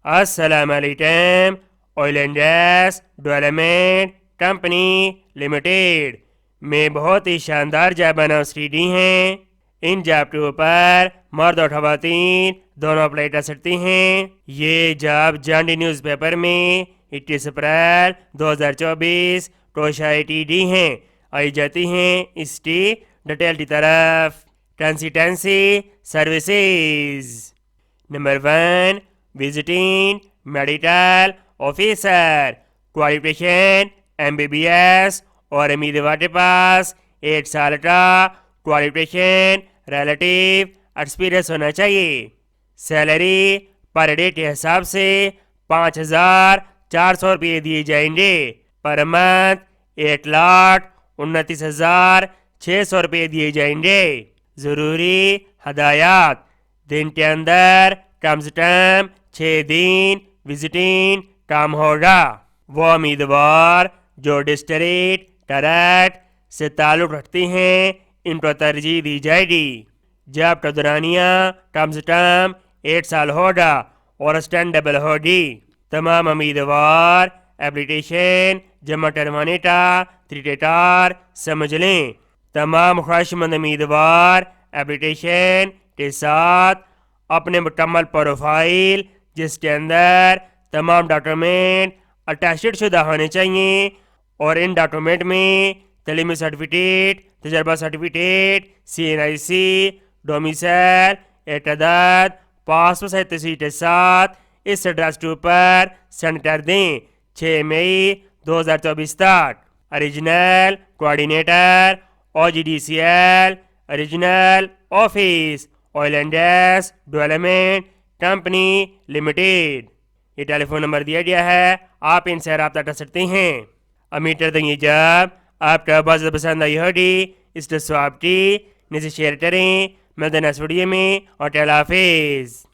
السلام علیکم۔ Oil and gas development company limited میں بہت ہی شاندار جاب اناؤنسری ہیں۔ ان جاب کے اوپر مرد اور خواتین دونوں اپلائی کر سکتی ہیں۔ یہ جاب جانڈی نیوز پیپر میں 21 اپریل 2024 کو شائع کی گئی ہیں۔ آئی جاتی ہیں اس کی ڈیٹیل کی طرف۔ Consultancy services. Number 1، visiting medical officer. Qualification MBBS اور امیدوار کے پاس 1 سال کا کوالیفیکیشن ریلیٹیو ایکسپیرئنس ہونا چاہیے۔ سیلری پر ڈے کے حساب سے 5,400 روپئے دیے جائیں گے۔ پر منتھ 1,29,600 روپئے دیے جائیں گے۔ ضروری ہدایات: دن کے اندر کم سے کم 6 دن وزٹنگ کام ہوگا۔ وہ امیدوار جو ڈسٹرکٹ کریکٹ سے تعلق رکھتے ہیں ان کو ترجیح دی جائے گی۔ جاب کا دورانیہ کم سے کم 1 سال ہوگا اور اسٹینڈیبل ہوگی۔ تمام امیدوار اپلیکیشن جمع کروانے کا طریقہ کار سمجھ لیں۔ تمام خواہشمند امیدوار اپلیکیشن کے ساتھ اپنے مکمل پروفائل جس کے اندر تمام ڈاکومنٹ اٹیچڈ شدہ ہونے چاہیے اور ان ڈاکومنٹ میں تعلیمی سرٹیفکیٹ، تجربہ سرٹیفکیٹ، CNIC، ڈومیسائل، ایک عدد پاسپورٹ سائز تصویر کے ساتھ اس ایڈریس کے اوپر سینڈ کر دیں 6 مئی 2024 تک۔ Original coordinator OGDCL original office oil and gas development company limited. یہ ٹیلی فون نمبر دیا گیا ہے، آپ ان سے رابطہ کر سکتے ہیں۔ امید کرتے ہیں یہ جاب آپ کا بہت زیادہ پسند آئی ہوگی۔ اس کے سواب کی نیچے شیئر کریں۔ ملتے ہیں نیکسٹ ویڈیو میں اور اللہ حافظ۔